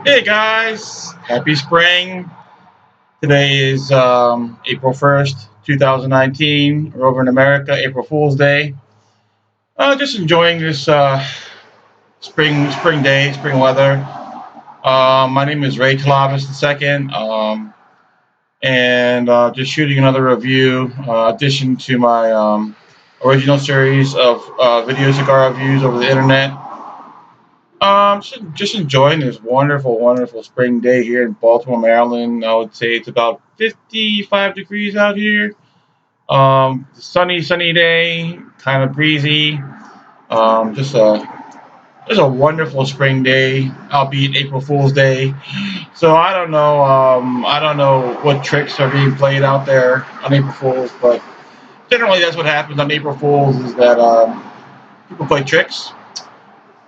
Hey guys, happy spring. Today is April 1st, 2019. We're over in America, April Fool's Day. Just enjoying this spring day, spring weather. My name is Ray Talavis II, and just shooting another review, addition to my original series of video cigar reviews over the internet. Just enjoying this wonderful, wonderful spring day here in Baltimore, Maryland. I would say it's about 55 degrees out here. Sunny day, kind of breezy. Um, just a just a wonderful spring day, albeit April Fool's Day. So I don't know what tricks are being played out there on April Fools, but generally that's what happens on April Fools is that people play tricks.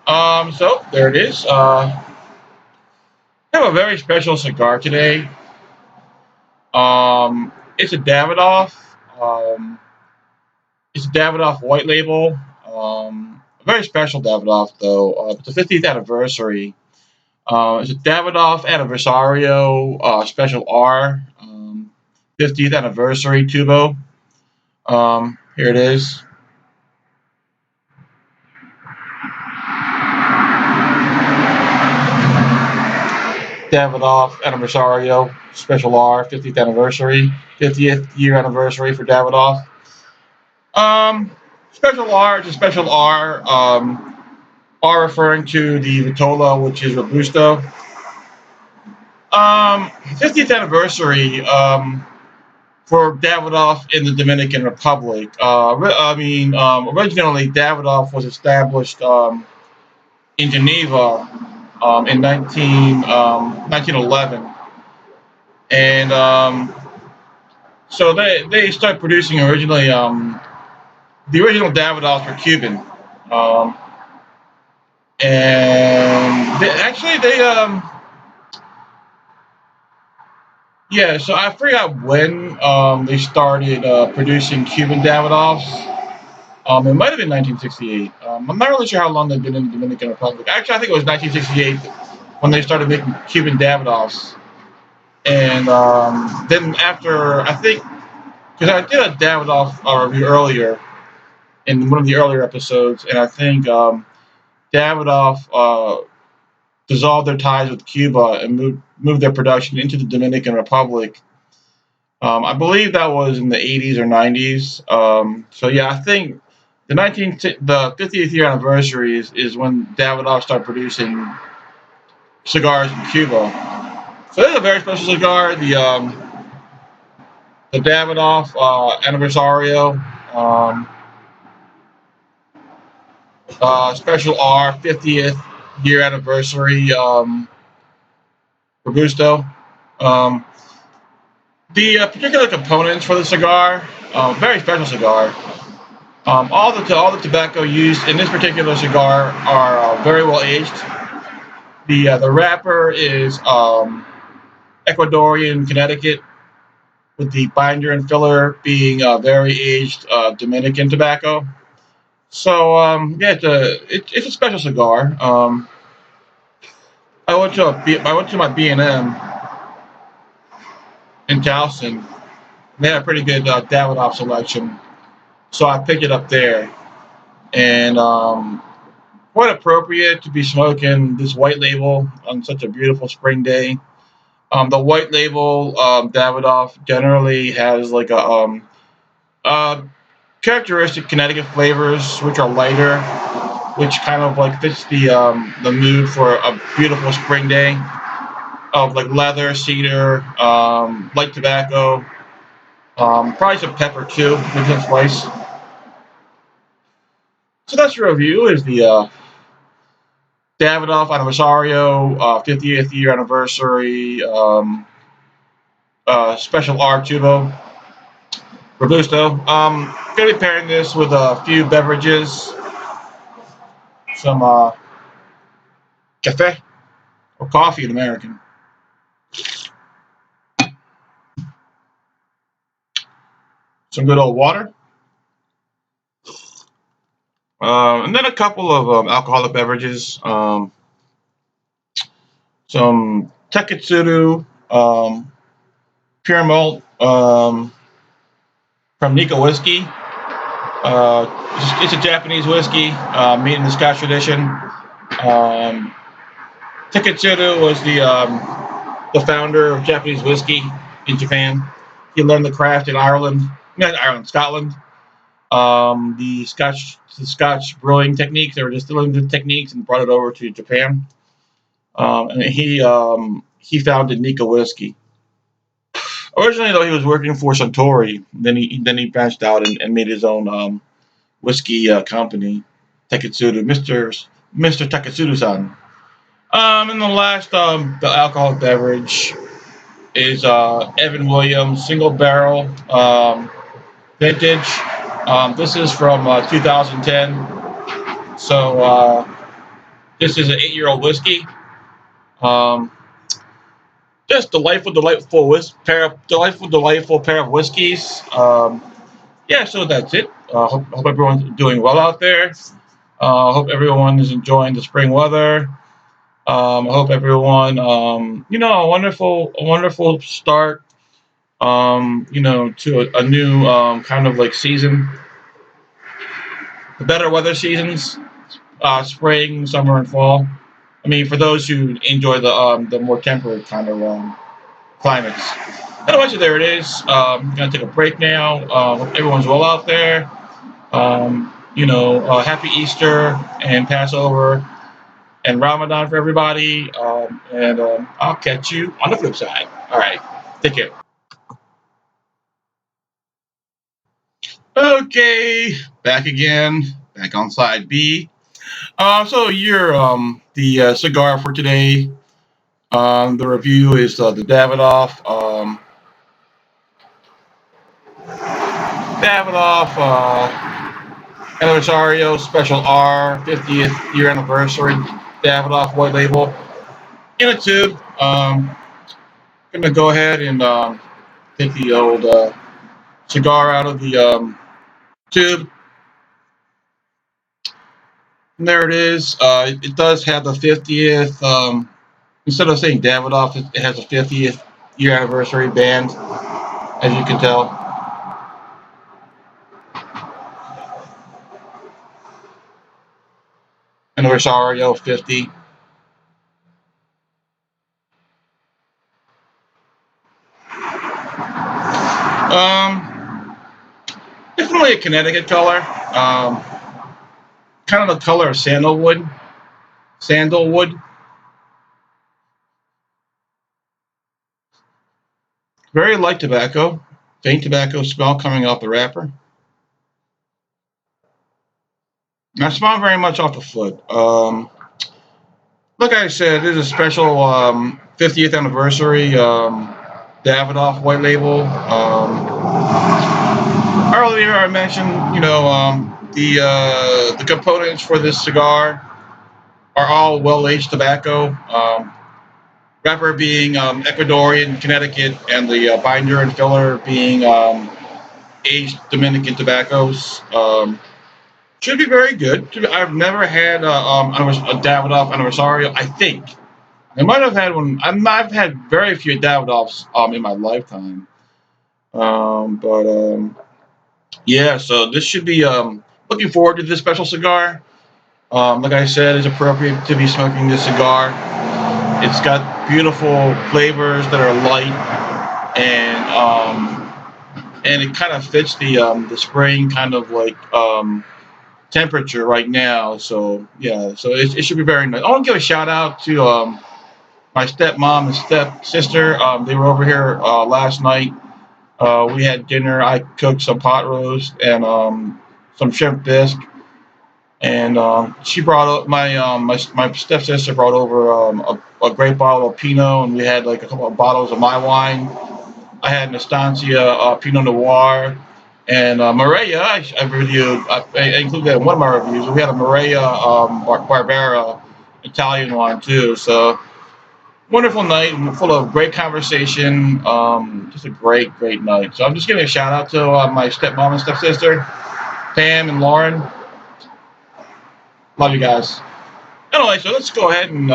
So there it is. I have a very special cigar today. It's a Davidoff. Um, it's a Davidoff white label. A very special Davidoff though. It's the 50th anniversary. It's a Davidoff Aniversario Special R. 50th anniversary tubo. Here it is. Davidoff Aniversario Special R 50th anniversary. 50th year anniversary for Davidoff. Um, Special R is a special R. R referring to the Vitola, which is robusto. 50th anniversary for Davidoff in the Dominican Republic. Originally Davidoff was established in Geneva in 1911, and so they started producing originally. The original Davidoffs were Cuban. Um, and they yeah, so I forgot when they started producing Cuban Davidoffs. It might have been 1968. I'm not really sure how long they've been in the Dominican Republic. Actually, I think it was 1968 when they started making Cuban Davidoffs. And then after, I think, because I did a Davidoff review earlier in one of the earlier episodes, and I think Davidoff dissolved their ties with Cuba and moved their production into the Dominican Republic. I believe that was in the 80s or 90s. So yeah, I think the 50th year anniversary is when Davidoff started producing cigars in Cuba. So this is a very special cigar, the Davidoff Aniversario Special R 50th year anniversary Robusto. Um, the particular components for the cigar, very special cigar. All the tobacco used in this particular cigar are very well aged. The wrapper is Ecuadorian Connecticut, with the binder and filler being very aged Dominican tobacco. So yeah, it's a special cigar. I went to my B&M in Towson. They had a pretty good Davidoff selection, so I picked it up there. And quite appropriate to be smoking this white label on such a beautiful spring day. The white label Davidoff generally has like a uh, characteristic Connecticut flavors, which are lighter, which kind of like fits the mood for a beautiful spring day of like leather, cedar, light tobacco, probably some pepper too, with some spice. So that's your review. Is the Davidoff Aniversario 50th year anniversary special R tubo robusto. Gonna be pairing this with a few beverages, some cafe or coffee in American, some good old water, and then a couple of alcoholic beverages. some Taketsuru pure malt from Nikko whiskey. It's a Japanese whiskey made in the Scotch tradition. Taketsuru was the founder of Japanese whiskey in Japan. He learned the craft in Ireland, not Ireland, Scotland. The Scotch brewing techniques. They were distilling the techniques and brought it over to Japan. And he founded Nikko whiskey. Originally, though, he was working for Suntory. Then he branched out and made his own whiskey company, Taketsuru, Mister Taketsuru-san. And the last the alcoholic beverage is Evan Williams single barrel vintage. This is from 2010. So this is an 8-year-old whiskey. Just delightful pair of whiskeys. Yeah, so that's it. Hope everyone's doing well out there. Hope everyone is enjoying the spring weather. I hope everyone, a wonderful start, to a new kind of like season. The better weather seasons, spring, summer, and fall. I mean, for those who enjoy the more temperate kind of climates. Otherwise, there it is. Gonna take a break now. Hope everyone's well out there. Happy Easter and Passover and Ramadan for everybody. And I'll catch you on the flip side. All right, take care. Okay, back again, back on side B. So you're the cigar for today. The review is the Davidoff Aniversario Special R 50th year anniversary Davidoff white label in a tube. Gonna go ahead and take the old cigar out of the tube. And there it is. It does have the 50th. Instead of saying Davidoff, it has a 50th year anniversary band, as you can tell. Anniversario 50. Definitely a Connecticut color. Kind of the color of sandalwood. Sandalwood. Very light tobacco. Faint tobacco smell coming off the wrapper. I smell very much off the foot. Like I said, this is a special 50th anniversary Davidoff white label. Earlier I mentioned, the components for this cigar are all well-aged tobacco. Wrapper being Ecuadorian, Connecticut, and the binder and filler being aged Dominican tobaccos. Should be very good. I've never had a Davidoff Aniversario. I think I might have had one. I've had very few Davidoffs in my lifetime. But yeah, so this should be looking forward to this special cigar. Like I said, it's appropriate to be smoking this cigar. It's got beautiful flavors that are light, and it kind of fits the spring kind of like temperature right now. So yeah, so it should be very nice. I want to give a shout out to my stepmom and stepsister. They were over here last night. We had dinner. I cooked some pot roast and some shrimp bisque. And she brought up my stepsister brought over a great bottle of Pinot, and we had like a couple of bottles of my wine. I had an Estancia Pinot Noir, and Maria. I reviewed. I included that in one of my reviews. We had a Maria Barbera Italian wine too. So wonderful night, full of great conversation. Just a great night. So I'm just giving a shout out to my stepmom and stepsister, Pam and Lauren. Love you guys. Anyway, so let's go ahead and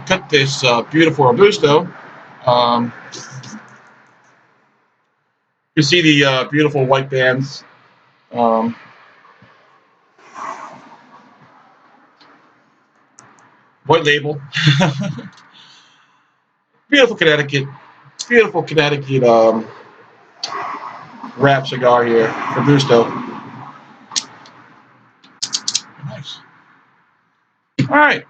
cut this beautiful robusto. Um, you can see the beautiful white bands. Um, White label. Beautiful Connecticut. Beautiful Connecticut wrap cigar here. Robusto. Nice. All right.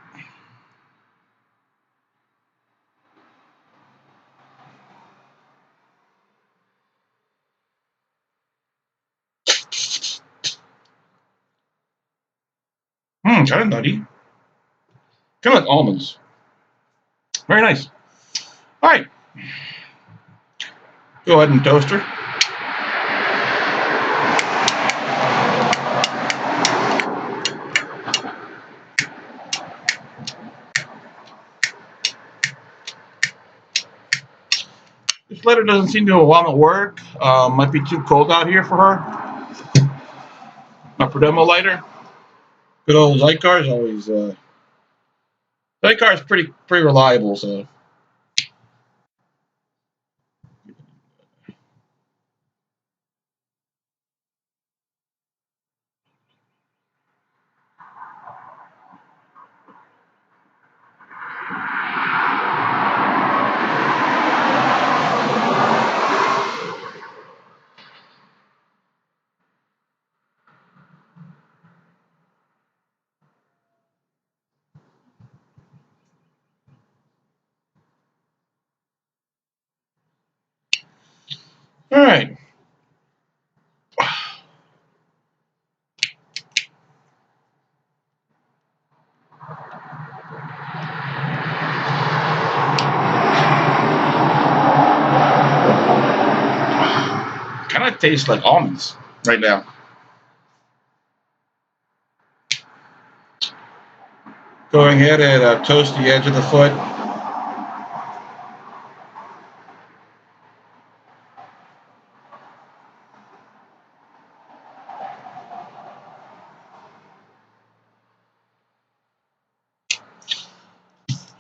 Kind of nutty. Kind of like almonds. Very nice. All right. Go ahead and toast her. This letter doesn't seem to want to work. Might be too cold out here for her. My Perdomo lighter. Good old Zycar is always. Zycar is pretty reliable. So. All right. Kind of tastes like almonds right now. Going ahead and toast the edge of the foot.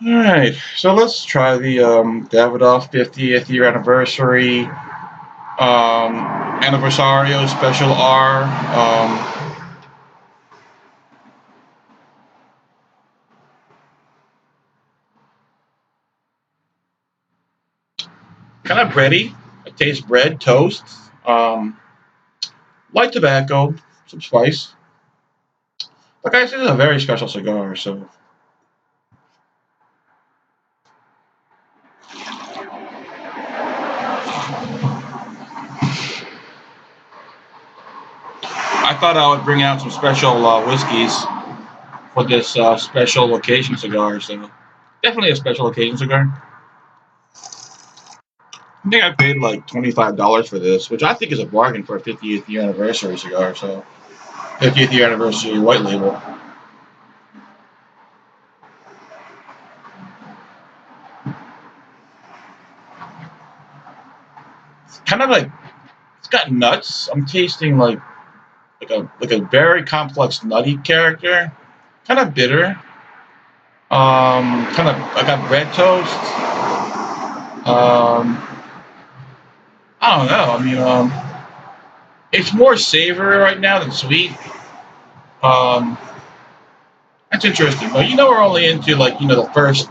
All right, so let's try the Davidoff 50th year anniversary Anniversario Special R. Kind of bready. It tastes bread, toast, light tobacco, some spice. Like I said, it's a very special cigar, so I thought I would bring out some special whiskeys for this special occasion cigar. So definitely a special occasion cigar. I think I paid like $25 for this, which I think is a bargain for a 50th year anniversary cigar. So 50th year anniversary white label. Kind of like it's got nuts. I'm tasting like a very complex nutty character. Kind of bitter. Kind of I got bread toast. I don't know. I mean, it's more savory right now than sweet. Um, that's interesting. But we're only into the first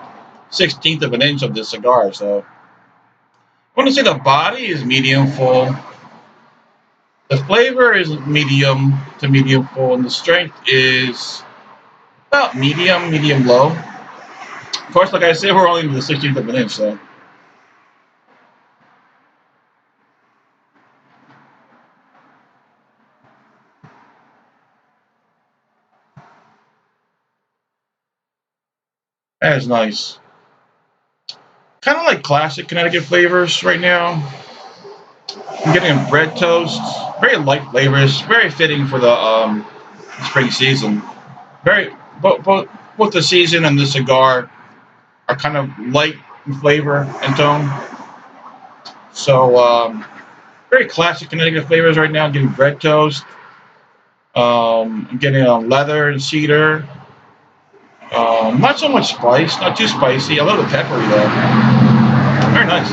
16th of an inch of this cigar. So I want to say the body is medium full. The flavor is medium to medium full, and the strength is about medium low. Of course, like I said, we're only into the 16th of an inch, so that is nice. Kind of like classic Connecticut flavors right now. I'm getting a bread toast, very light flavors, very fitting for the spring season. Very both the season and the cigar are kind of light in flavor and tone. So very classic Connecticut flavors right now. I'm getting bread toast. I'm getting leather and cedar. Not so much spice, not too spicy. A little peppery though. Very nice.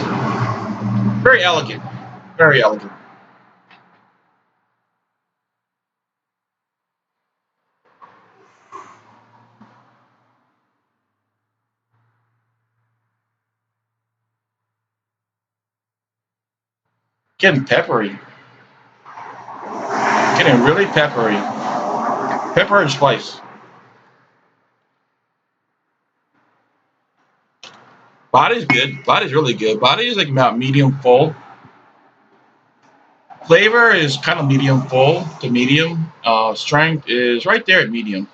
Very elegant. Very elegant. Getting peppery. Getting really peppery. Pepper and spice. Body's good. Body's really good. Body is like about medium full. Flavor is kind of medium full to medium. Strength is right there at medium.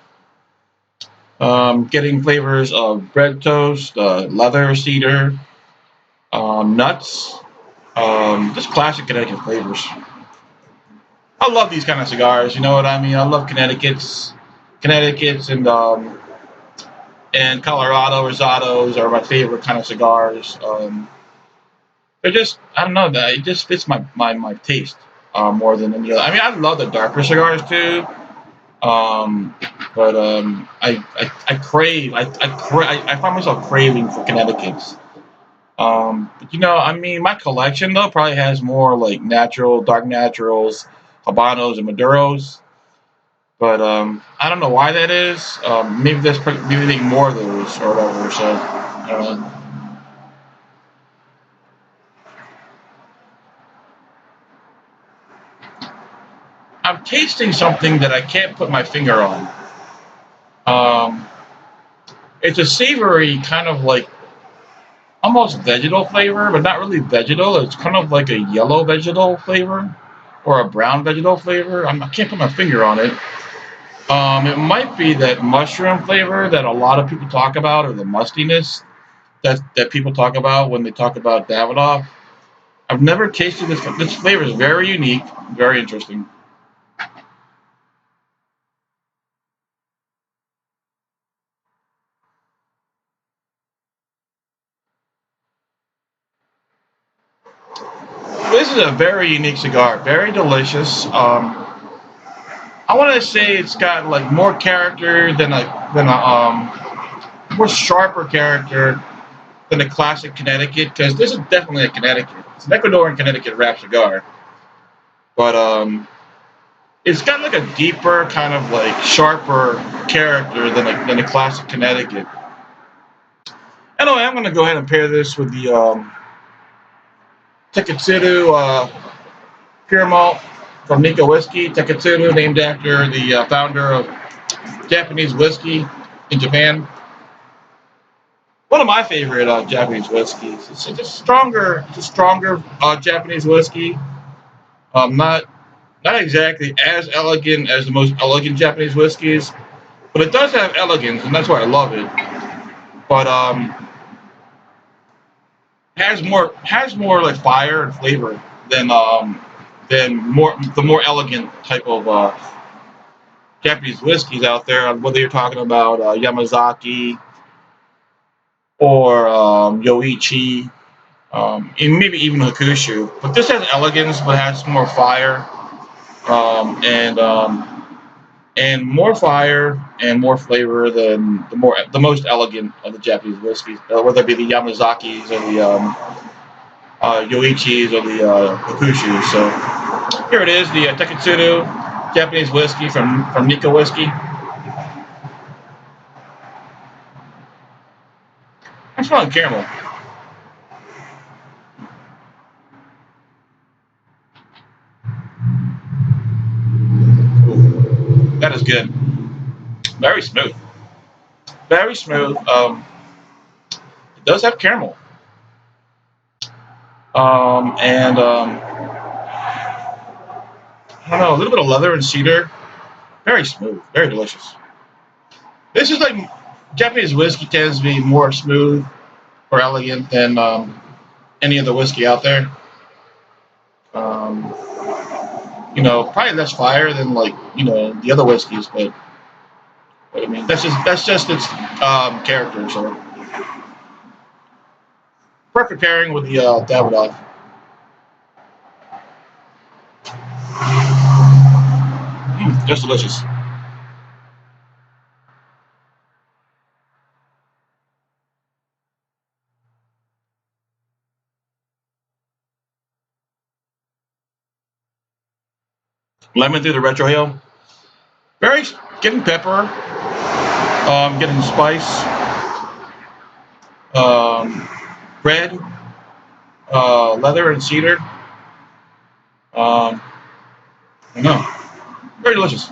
Getting flavors of bread toast, leather, cedar, nuts, just classic Connecticut flavors. I love these kind of cigars. You know what I mean? I love Connecticut's and Colorado Rosados are my favorite kind of cigars. They're just I don't know that it just fits my taste more than any other. I mean, I love the darker cigars too. Um, but I crave I find myself craving for Connecticut's. But I mean, my collection though probably has more like natural, dark naturals, habanos, and maduros. But I don't know why that is. Maybe maybe more of those or whatever. So I'm tasting something that I can't put my finger on. Um, it's a savory kind of like almost vegetal flavor, but not really vegetal. It's kind of like a yellow vegetal flavor or a brown vegetal flavor. I can't put my finger on it. It might be that mushroom flavor that a lot of people talk about, or the mustiness that people talk about when they talk about Davidoff. I've never tasted this. This flavor is very unique, very interesting. This is a very unique cigar, very delicious. I want to say it's got like more character than a more sharper character than a classic Connecticut because this is definitely a Connecticut. It's an Ecuadorian Connecticut wrap cigar, but it's got like a deeper kind of like sharper character than a classic Connecticut. Anyway, I'm going to go ahead and pair this with the Teketsudu pure malt from Nika Whiskey. Teketsudu, named after the founder of Japanese whiskey in Japan. One of my favorite Japanese whiskeys. It's a stronger Japanese whiskey. Not exactly as elegant as the most elegant Japanese whiskeys, but it does have elegance, and that's why I love it. But has more like fire and flavor than the more elegant type of Japanese whiskeys out there. Whether you're talking about Yamazaki or Yoichi, and maybe even Hakushu. But this has elegance, but has more fire, and more fire and more flavor than the most elegant of the Japanese whiskeys, whether it be the Yamazakis or the Yoichis or the Hakushus. So here it is, the Teketsudo Japanese whiskey from Nika Whiskey. I'm smelling caramel. Ooh, that is good. Very smooth. Very smooth. It does have caramel. And I don't know, a little bit of leather and cedar. Very smooth. Very delicious. This is like Japanese whiskey tends to be more smooth or elegant than any other whiskey out there. Um, probably less fire than like the other whiskeys, but I mean that's just its character. So perfect pairing with the Davidoff. Just delicious. Lemon through the retrohale. Very getting pepper, getting spice, um, red, leather, and cedar. I know, very delicious.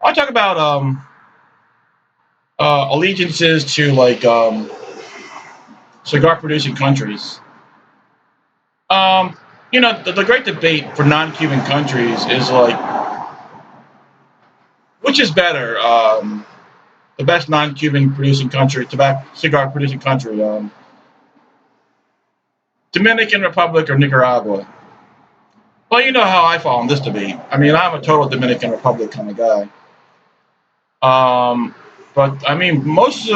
I talk about allegiances to like cigar producing countries. Um, the great debate for non-Cuban countries is like which is better, the best non-Cuban producing country, tobacco cigar producing country, Dominican Republic or Nicaragua. Well, you know how I fall in this debate. I mean, I'm a total Dominican Republic kind of guy. Um, but I mean, most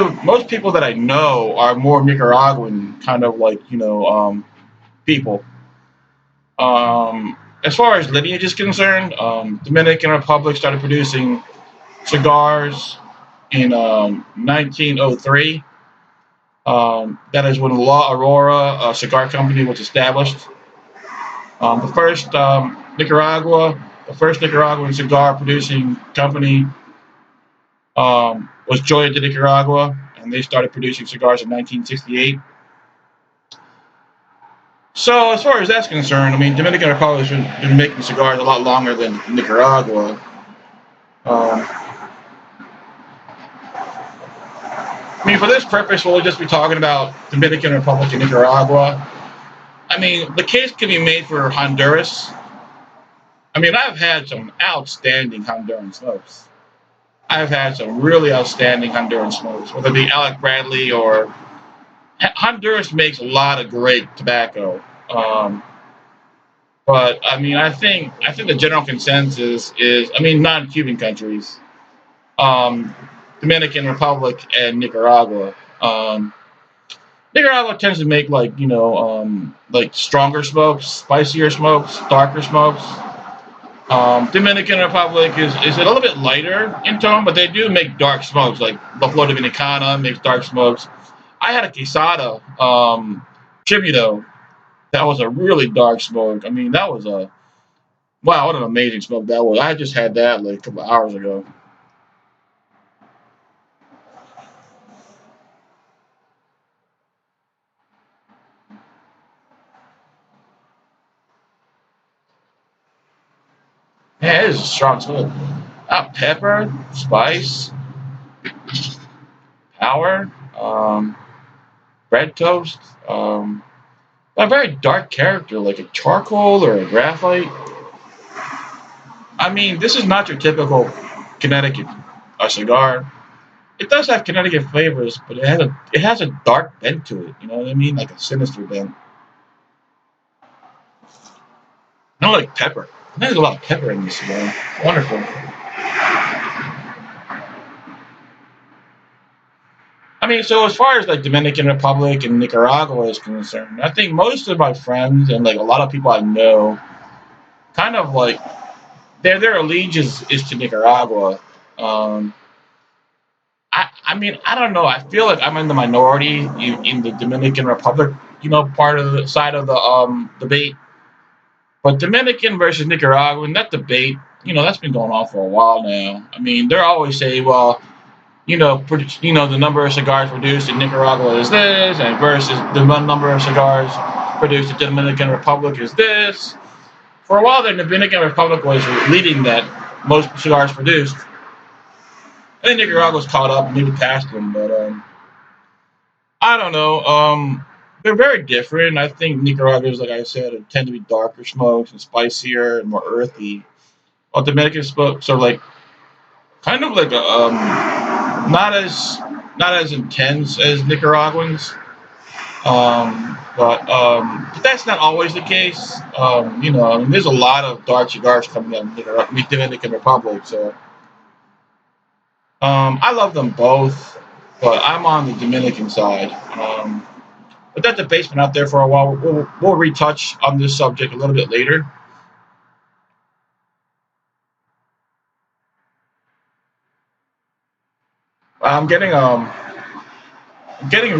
people that I know are more Nicaraguan kind of like people. As far as lineage is concerned, Dominican Republic started producing cigars in 1903. That is when La Aurora cigar company was established. The first Nicaragua, the first Nicaraguan cigar producing company was Joya de Nicaragua, and they started producing cigars in 1968. So as far as that's concerned, I mean, Dominican Republic has been making cigars a lot longer than Nicaragua. Um, I mean, for this purpose, we'll just be talking about Dominican Republic and Nicaragua. I mean, the case can be made for Honduras. I mean, I've had some outstanding Honduran smokes. I've had some really outstanding Honduran smokes, whether it be Alec Bradley or Honduras makes a lot of great tobacco. Um, but I mean, I think the general consensus is, I mean, non-Cuban countries, um, Dominican Republic and Nicaragua. Nicaragua tends to make like stronger smokes, spicier smokes, darker smokes. Dominican Republic is a little bit lighter in tone, but they do make dark smokes. Like Buffalo Dominicana makes dark smokes. I had a Quesada Tributo that was a really dark smoke. I mean, that was a wow, what an amazing smoke that was. I just had that like a couple of hours ago. Yeah, it is a strong smoke. Pepper, spice, power, bread toast, a very dark character like a charcoal or a graphite. I mean, this is not your typical Connecticut cigar. It does have Connecticut flavors, but it has a dark bent to it. You know what I mean? Like a sinister bent. Not like pepper. There's a lot of pepper in this cigar. Wonderful. I mean, so as far as like Dominican Republic and Nicaragua is concerned, I think most of my friends and like a lot of people I know, kind of like their allegiance is to Nicaragua. Um, I mean, I don't know. I feel like I'm in the minority in the Dominican Republic, part of the side of the debate. But Dominican versus Nicaraguan, that debate, that's been going on for a while now. I mean, they're always saying, well, the number of cigars produced in Nicaragua is this, and versus the number of cigars produced in the Dominican Republic is this. For a while, the Dominican Republic was leading that most cigars produced. I think Nicaragua was caught up and maybe passed them, but I don't know. They're very different. I think Nicaragua's, like I said, tend to be darker smokes and spicier and more earthy. While Dominican smokes are like kind of like not as not as intense as Nicaraguans. But that's not always the case. I mean, there's a lot of dark cigars coming out of the Dominican Republic, so I love them both, but I'm on the Dominican side. But that debate's been out there for a while. We'll retouch on this subject a little bit later. I'm getting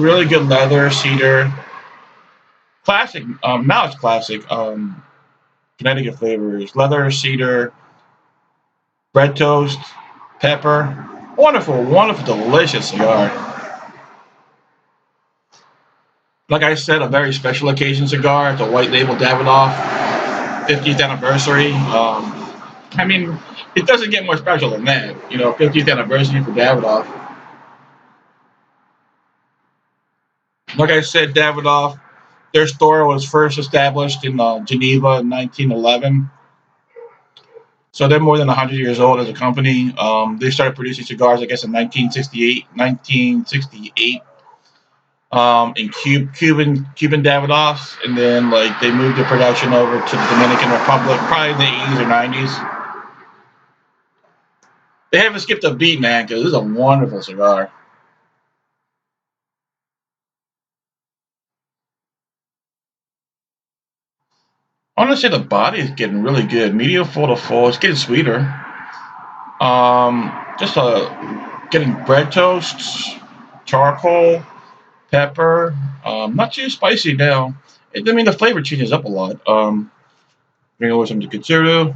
really good leather, cedar, classic. Now it's classic. Connecticut flavors: leather, cedar, bread toast, pepper. Wonderful, wonderful, delicious cigar. Like I said, a very special occasion cigar. It's a white label Davidoff 50th anniversary. I mean, it doesn't get more special than that. 50th anniversary for Davidoff. Like I said, Davidoff, their store was first established in Geneva in 1911. So they're more than 100 years old as a company. They started producing cigars, I guess, in 1968 in Cuban Davidoffs, and then like they moved the production over to the Dominican Republic, probably in the 80s or 90s. They haven't skipped a beat, man, because this is a wonderful cigar. I want to say the body is getting really good, medium full to full. It's getting sweeter. Just getting bread toasts, charcoal, pepper. Not too spicy now. I mean, the flavor changes up a lot. Bring over some Kitsuru.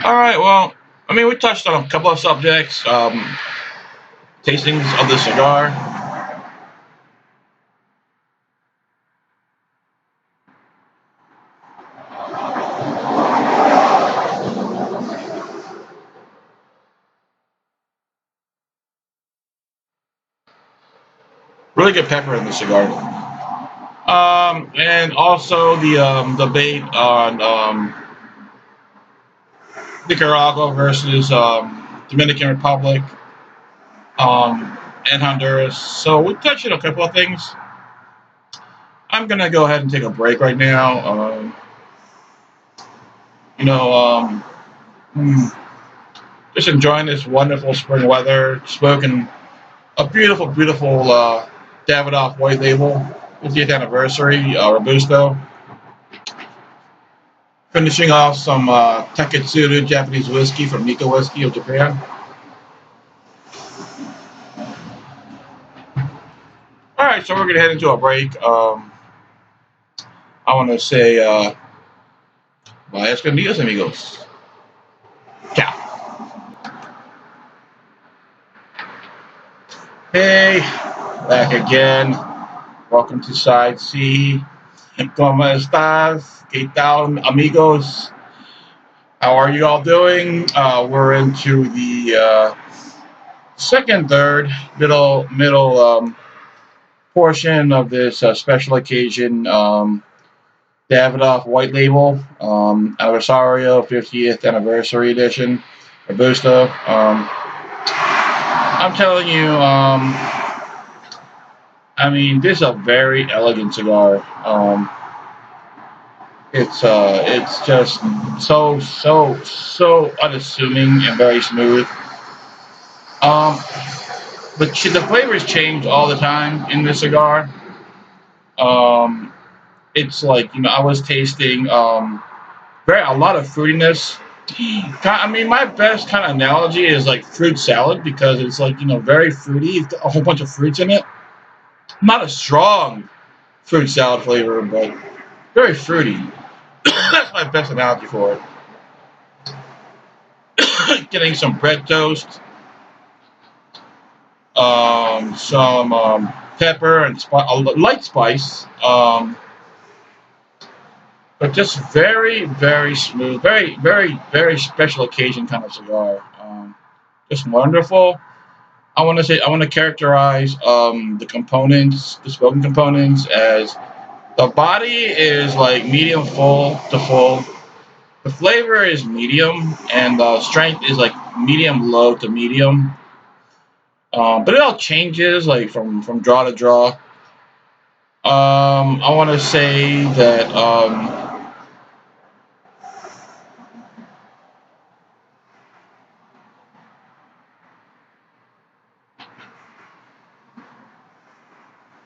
All right, well, I mean, we touched on a couple of subjects, tastings of the cigar. Really good pepper in the cigar. And also the debate on Nicaragua versus Dominican Republic and Honduras. So we touched on a couple of things. I'm gonna go ahead and take a break right now. You know, hmm, just enjoying this wonderful spring weather, smoking a beautiful, beautiful Davidoff White Label 50th anniversary robusto. Finishing off some Taketsuru Japanese whiskey from Nikka Whiskey of Japan. All right, so we're gonna head into a break. I want to say, bye, escondidos, amigos. Ciao. Hey, back again. Welcome to Side C. ¿Cómo estás? ¿Qué tal, amigos? How are you all doing? We're into the second, third, middle portion of this special occasion Davidoff White Label Aniversario 50th Anniversary Edition Robusto. I'm telling you, I mean, this is a very elegant cigar. It's just so unassuming and very smooth. Um, but the flavors change all the time in this cigar. Um, it's like I was tasting very a lot of fruitiness. I mean, my best kind of analogy is like fruit salad because it's like very fruity, a whole bunch of fruits in it. Not a strong fruit salad flavor, but very fruity. That's my best analogy for it. Getting some bread toast, some pepper and light spice, but just very, very smooth, very, very, very special occasion kind of cigar. Just wonderful. I want to characterize the components, the smoking components, as the body is like medium full to full. The flavor is medium, and the strength is like medium low to medium. But it all changes like from draw to draw. I want to say that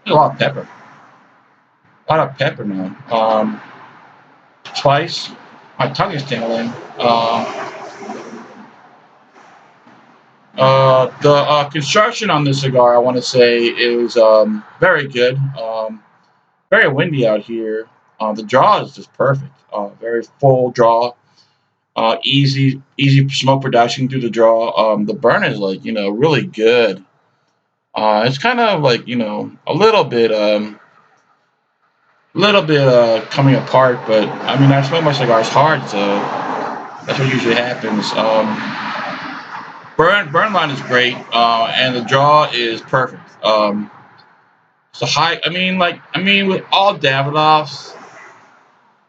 a lot of pepper, a lot of pepper now. Spice. My tongue is tingling. The construction on this cigar, I want to say, is very good. Very windy out here. The draw is just perfect. Very full draw. Easy smoke production through the draw. The burn is like really good. It's kind of like a little bit coming apart, but I mean I smoke my cigars hard, so that's what usually happens. Burn line is great, and the draw is perfect. So high. I mean with all Davidoffs,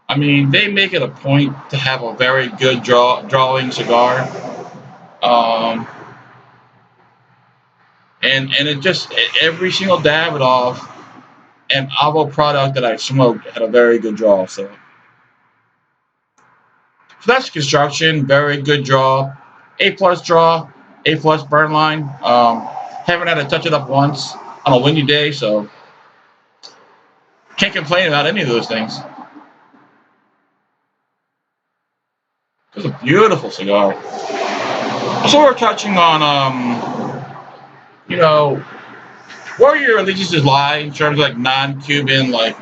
I mean they make it a point to have a very good drawing cigar. Um, and it just every single Davidoff and Avo product that I smoked had a very good draw. So that's construction, very good draw, A plus draw, A plus burn line. Haven't had to touch it up once on a windy day, so can't complain about any of those things. It's a beautiful cigar. So we're touching on, you know, where your allegiances lie in terms of like non-Cuban, like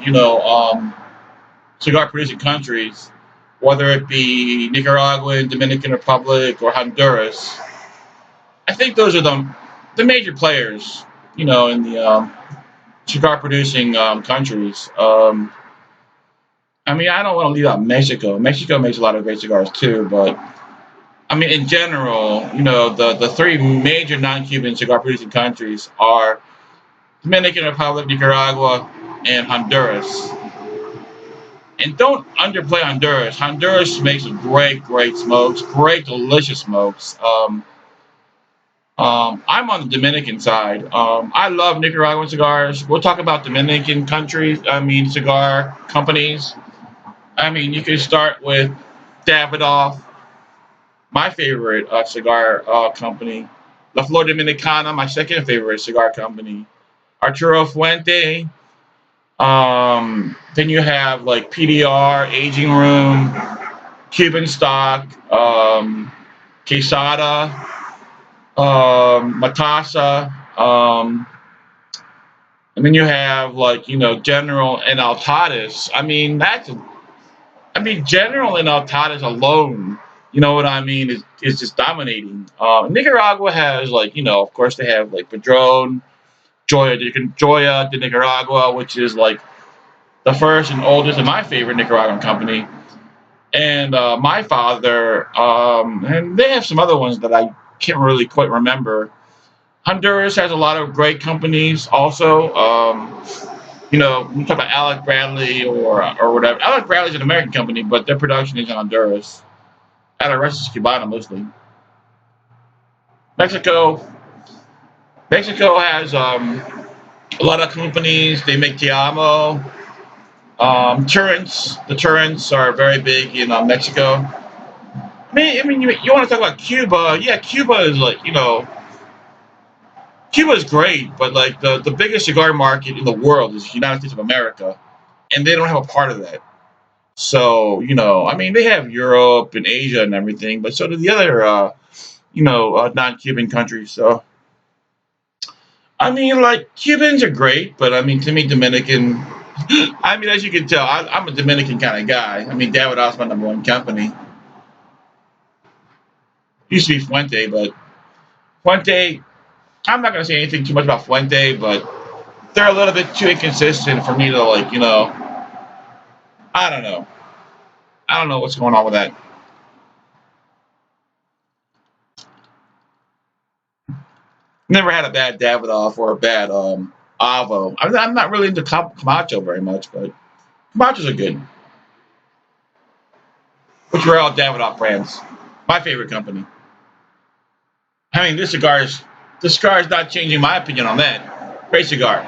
cigar producing countries, whether it be Nicaragua, Dominican Republic, or Honduras. I think those are the major players, in the cigar producing countries. I mean, I don't want to leave out Mexico. Mexico makes a lot of great cigars too, but I mean, in general, the three major non-Cuban cigar producing countries are Dominican Republic, Nicaragua, and Honduras. And don't underplay Honduras. Honduras makes some great smokes, great delicious smokes. I'm on the Dominican side. I love Nicaraguan cigars. We'll talk about Dominican countries. I mean, cigar companies. I mean, you can start with Davidoff, my favorite cigar company. La Flor Dominicana, my second favorite cigar company. Arturo Fuente. Then you have like PDR, Aging Room, Cuban Stock, Quesada, Matassa. And then you have like General and Altadas. I mean General and Altadas alone. You know what I mean? Is just dominating. Nicaragua has like of course they have like Padron, Joya de Nicaragua, which is like the first and oldest and my favorite Nicaraguan company. And my father, and they have some other ones that I can't really quite remember. Honduras has a lot of great companies also. We talk about Alec Bradley or whatever. Alec Bradley's an American company, but their production is in Honduras. Out of Restos Cubana mostly. Mexico. Mexico has a lot of companies. They make Tiamo. Turrents. The Turrents are very big in Mexico. I mean, you want to talk about Cuba? Yeah, Cuba is like Cuba is great, but like the biggest cigar market in the world is the United States of America, and they don't have a part of that. So I mean, they have Europe and Asia and everything, but so do the other non-Cuban countries. So I mean, like Cubans are great, but I mean, to me, Dominican. I mean, as you can tell, I'm a Dominican kind of guy. I mean, Davidoff's my number one company. Used to be Fuente, but Fuente. I'm not gonna say anything too much about Fuente, but they're a little bit too inconsistent for me to like. I don't know. I don't know what's going on with that. Never had a bad Davidoff or a bad Avo. I'm not really into Camacho very much, but Camachos are good. Which are all Davidoff brands. My favorite company. I mean, this cigar is not changing my opinion on that. Great cigar.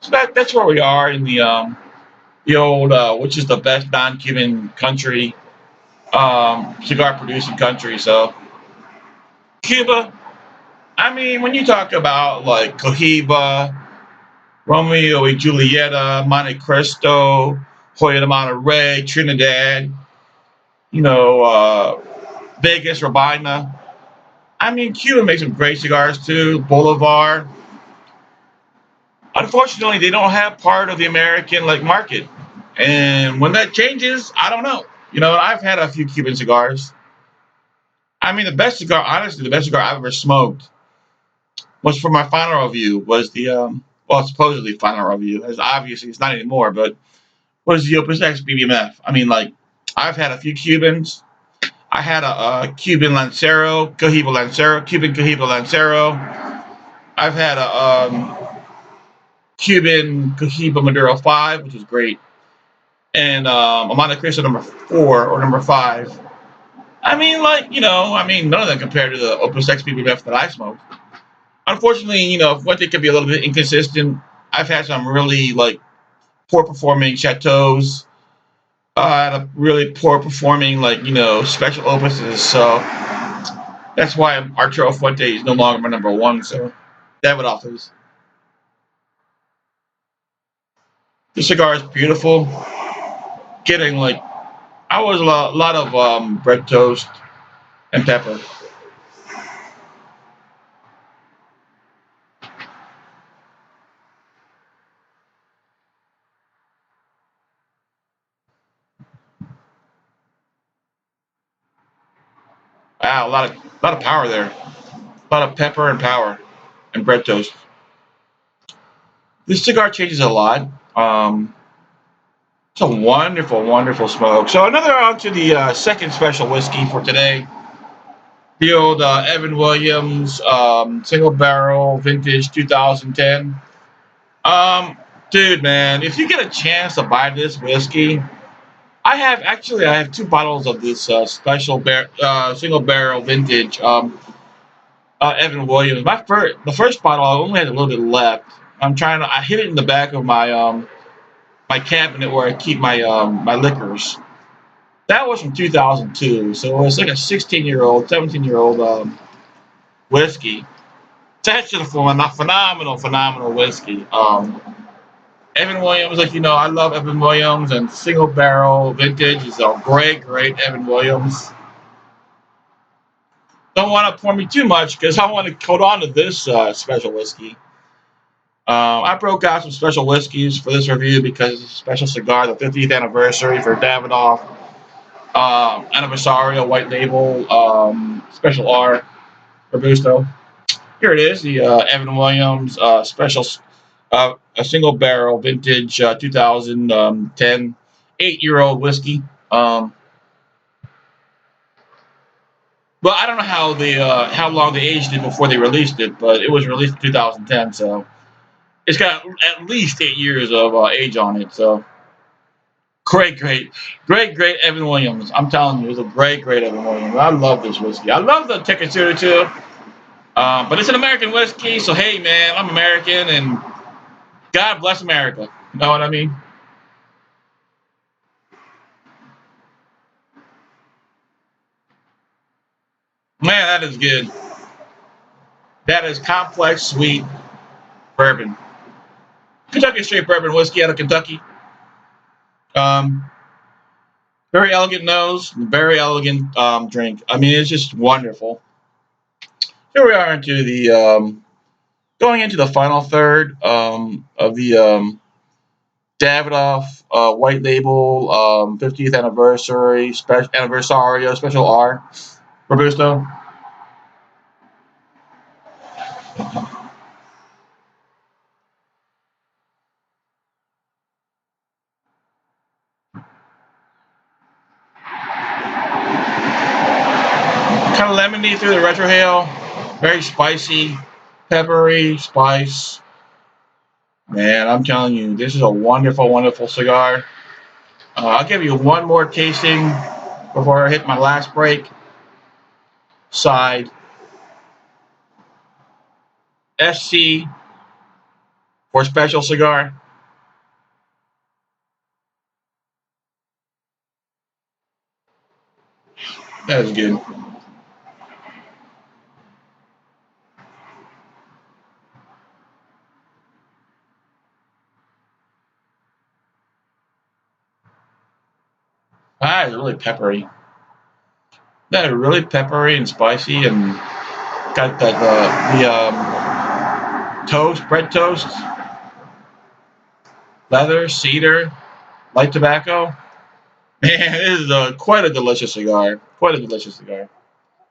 So that's where we are in the old which is the best non-Cuban country, cigar producing country. So Cuba. I mean, when you talk about like Cohiba, Romeo y Julieta, Monte Cristo, Hoya de Monterey, Trinidad, Vegas, Robina. I mean, Cuba makes some great cigars too. Bolivar. Unfortunately, they don't have part of the American market, and when that changes, I don't know. I've had a few Cuban cigars. I mean, the best cigar, honestly, the best cigar I've ever smoked was for my final review. Was the supposedly final review, as obviously it's not anymore, but was the Opus X BBMF. I mean, I've had a few Cubans. I had a Cuban Lancero, Cohiba Lancero, Cuban Cohiba Lancero. I've had a Cuban Cohiba Maduro 5, which was great, and a Monte Cristo number 4 or number 5. I mean, none of them compared to the Opus X BBMF that I smoked. Unfortunately, one thing could be a little bit inconsistent. I've had some really poor performing chateaus. Had a really poor performing special opuses. So that's why Arturo Fuente is no longer my number one. So Davidoff is. The cigar is beautiful. Getting I was a lot of bread toast and pepper. Wow, a lot of power there. A lot of pepper and power and bread toast. This cigar changes a lot. It's a wonderful, wonderful smoke. So another on to the second special whiskey for today. The old Evan Williams single barrel vintage 2010. Um, Dude, man, if you get a chance to buy this whiskey, I have two bottles of this single barrel vintage Evan Williams. The first bottle I only had a little bit left. I hid it in the back of my cabinet where I keep my liquors. That was from 2002, so it's like a 16-year-old, 17-year-old whiskey. That's just a phenomenal, phenomenal whiskey. Evan Williams, I love Evan Williams, and single barrel vintage is a great, great Evan Williams. Don't want to pour me too much because I want to hold on to this special whiskey. I broke out some special whiskeys for this review because it's a special cigar, the 50th anniversary for Davidoff Aniversario white label special R robusto. Here it is, the Evan Williams special, a single barrel vintage 2010 8-year-old whiskey. Um, well, I don't know how long they aged it before they released it, but it was released in 2010, so it's got at least 8 years of age on it. So great, great, great, great Evan Williams. I'm telling you, it's a great, great Evan Williams. I love this whiskey. I love the Tekatsuda too. But it's an American whiskey, so hey, man, I'm American, and God bless America. You know what I mean? Man, that is good. That is complex, sweet bourbon. Kentucky straight bourbon whiskey out of Kentucky. Um, Very elegant nose, very elegant drink. I mean, it's just wonderful. Here we are into the going into the final third of the Davidoff White Label 50th anniversary anniversario special R robusto. Kind of lemony through the retrohale, very spicy, peppery spice. Man, I'm telling you, this is a wonderful, wonderful cigar. I'll give you one more tasting before I hit my last break. Side SC for special cigar. That is good. Ah, it's really peppery. That really peppery and spicy, and got that the toast, bread toast, leather, cedar, light tobacco. Man, this is quite a delicious cigar. Quite a delicious cigar.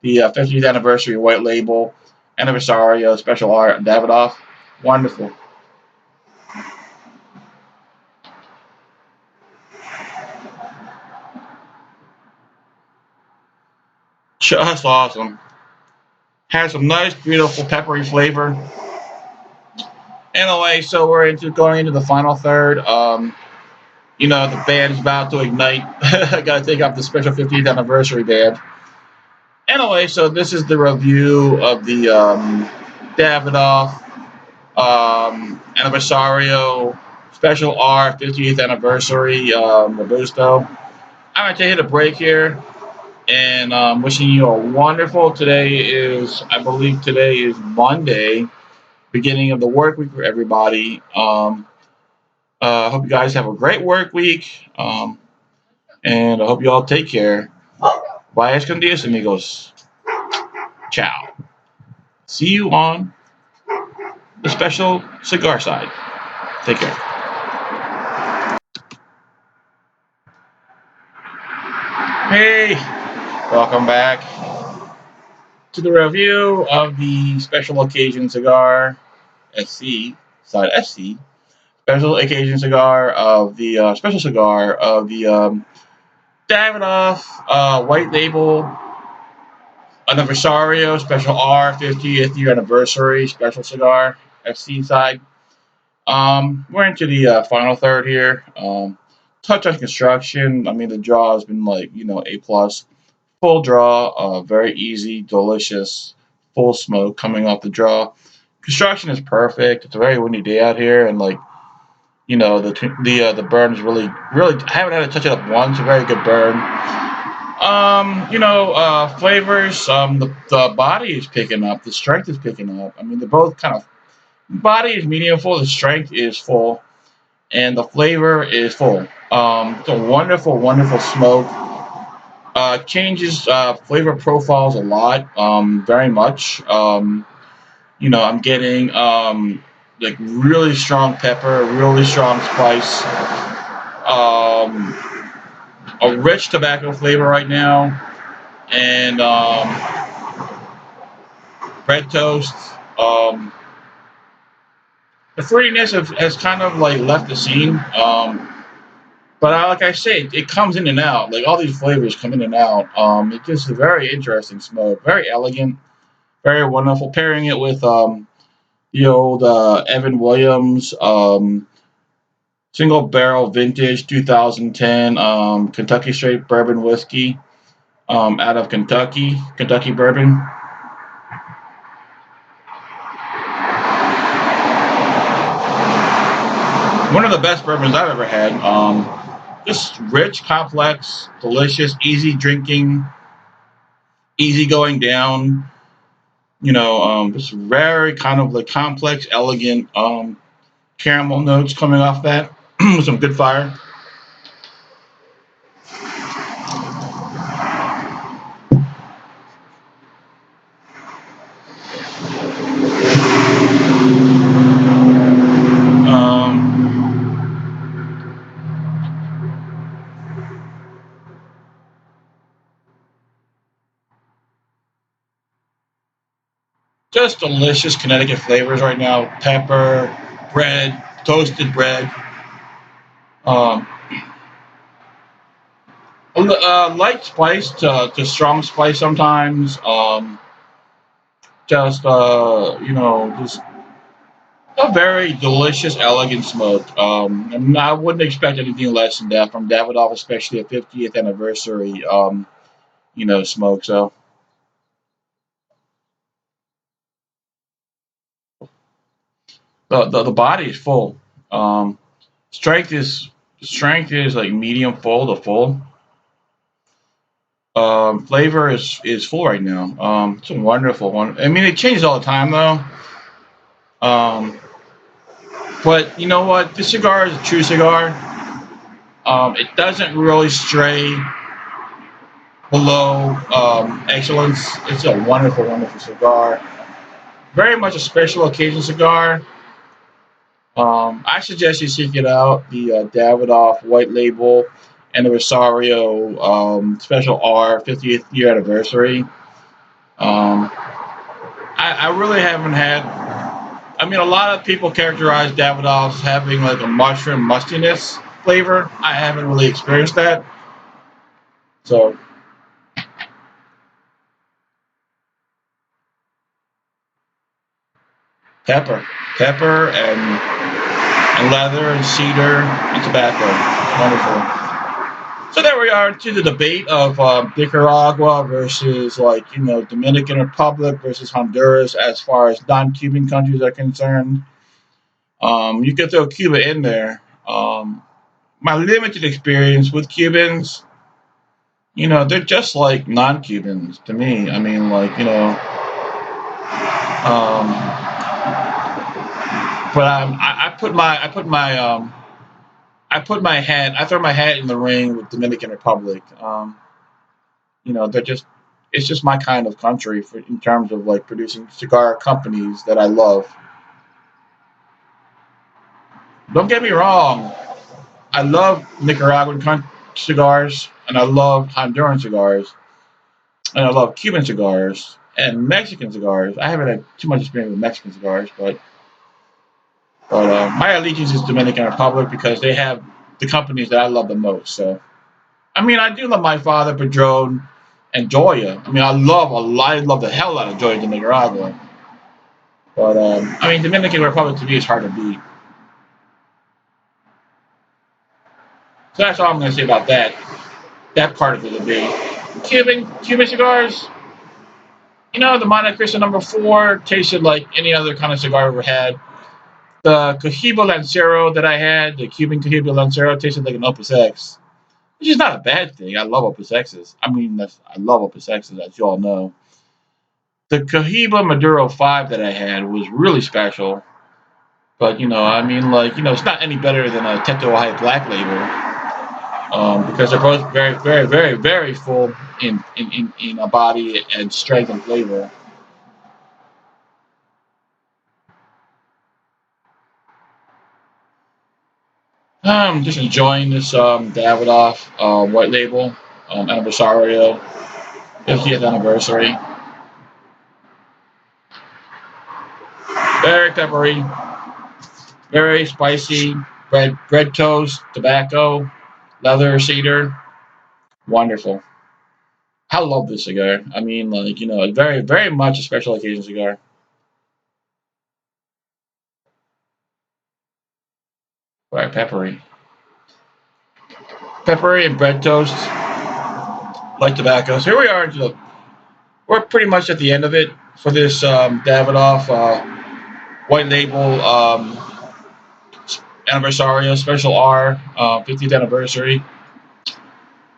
The 50th anniversary white label, Aniversario, special art, Davidoff. Wonderful. Just awesome. Has some nice, beautiful peppery flavor. Anyway, so we're going into the final third. The band is about to ignite. I gotta take off the special 50th anniversary band. Anyway, so this is the review of the Davidoff Aniversario Special R 50th Anniversary Robusto. I'm going to take a break here and wishing you a wonderful. I believe today is Monday, beginning of the work week for everybody. I hope you guys have a great work week, and I hope you all take care. Bye, escondidos, amigos. Ciao. See you on the special cigar side. Take care. Hey, welcome back to the review of the special occasion cigar SC side SC special occasion cigar of the special cigar of the Davidoff white label Anniversario special R 50th year anniversary special cigar FC side. We're into the final third here. Touch on construction. I mean, the draw has been like A plus. Full draw, very easy, delicious, full smoke coming off the draw. Construction is perfect. It's a very windy day out here, and the burn is really. I haven't had to touch it up once. A very good burn. Flavors. The body is picking up. The strength is picking up. I mean, they're both kind of. Body is medium full. The strength is full, and the flavor is full. It's a wonderful, wonderful smoke. Changes flavor profiles a lot, very much. I'm getting like really strong pepper, really strong spice, um, a rich tobacco flavor right now, and bread toast. Um, the fruitiness has kind of like left the scene, but like I say, it comes in and out. Like all these flavors come in and out. It's just a very interesting smoke, very elegant, very wonderful. Pairing it with the old Evan Williams single barrel vintage 2010 Kentucky straight bourbon whiskey out of Kentucky bourbon. One of the best bourbons I've ever had. Just rich, complex, delicious, easy drinking, easy going down. Just very kind of like complex, elegant caramel notes coming off that with some good fire. Um, just delicious Connecticut flavors right now. Pepper, bread, toasted bread. Um, light spice to strong spice sometimes. Just a very delicious, elegant smoke. I wouldn't expect anything less than that from Davidoff, especially a 50th anniversary. Smoke. So the body is full. Um, strength is strength is like medium full to full. Flavor is full right now. It's a wonderful one. I mean, it changes all the time though. Um, but you know what? This cigar is a true cigar. It doesn't really stray. below excellence. It's a wonderful, wonderful cigar. Very much a special occasion cigar. I suggest you seek it out. The Davidoff White Label Aniversario Special R 50th year anniversary. Um, I really haven't had. I mean, a lot of people characterize Davidoffs having like a mushroom mustiness flavor. I haven't really experienced that. So pepper, pepper, and leather and cedar and tobacco. Wonderful. So there we are to the debate of Nicaragua versus Dominican Republic versus Honduras as far as non-Cuban countries are concerned. You could throw Cuba in there. My limited experience with Cubans, they're just like non-Cubans to me. I mean, but I throw my hat in the ring with Dominican Republic. They're just it's just my kind of country in terms of like producing cigar companies that I love. Don't get me wrong, I love cigars and I love Honduran cigars and I love Cuban cigars and Mexican cigars. I haven't had too much experience with Mexican cigars, but my allegiance is Dominican Republic because they have the companies that I love the most. So I mean, I do love my father, Padron, and Joya. I mean, I love the hell out of Joya de Nicaragua. But I mean, Dominican Republic to me is hard to beat. So that's all I'm going to say about that part of the debate. Cuban cigars. The Monte Cristo number 4 tasted like any other kind of cigar I've ever had. The Cohiba Lancero that I had, the Cuban Cohiba Lancero, tasted like an Opus X, which is not a bad thing. I love Opus X's. I mean, I love Opus X's, as you all know. The Cohiba Maduro 5 that I had was really special. But, I mean, it's not any better than a Teto High Black Label. Because they're both very, very, very, very full in a body and strength and flavor. I'm just enjoying this Davidoff White Label Anniversario 50th anniversary. Very peppery, very spicy. Bread toast, tobacco, leather, cedar. Wonderful. I love this cigar. I mean, very, very much a special occasion cigar. Right, peppery and bread toast, like tobacco. So here we are. We're pretty much at the end of it for this Davidoff White Label Anniversario Special R 50th anniversary.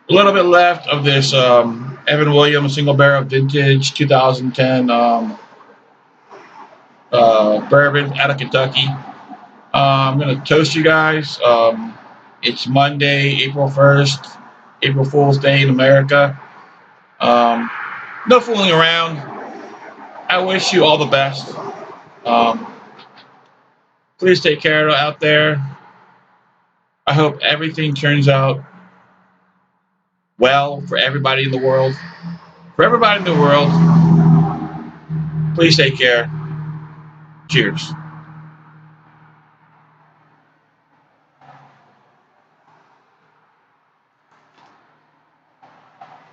A little bit left of this Evan Williams Single Barrel Vintage 2010 bourbon out of Kentucky. I'm gonna toast you guys. It's Monday, April 1st, April Fool's Day in America. Um, no fooling around. I wish you all the best. Um, please take care out there. I hope everything turns out well for everybody in the world. For everybody in the world, please take care. Cheers.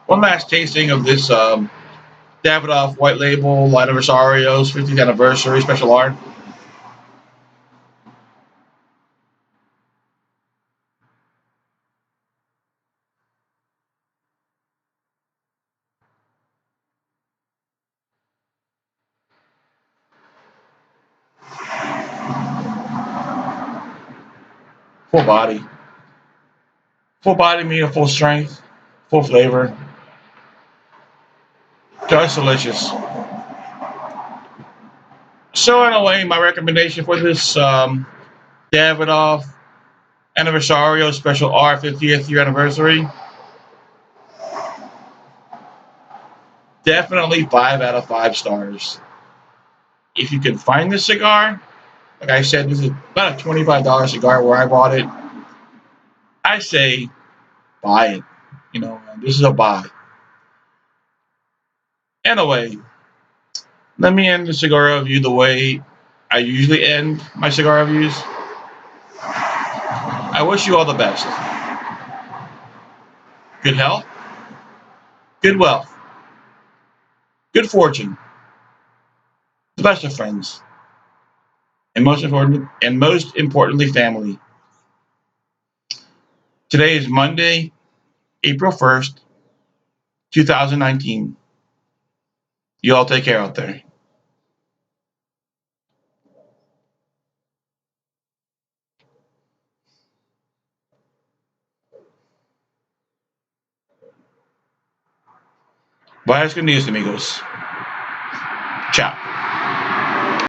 One last tasting of this Davidoff White Label Anniversario's 50th anniversary special art. Full body. Full body meaning full strength, full flavor. Just delicious. So anyway, my recommendation for this Davidoff Anniversario Special R 50th year anniversary. Definitely 5 out of 5 stars. If you can find this cigar, like I said, this is about a $25 cigar where I bought it. I say buy it. This is a buy. Anyway, let me end the cigar review the way I usually end my cigar reviews. I wish you all the best. Good health, good wealth, good fortune, the best of friends, and most importantly, family. Today is Monday, April 1st, 2019. You all take care out there. Vaya con Dios, amigos. Ciao.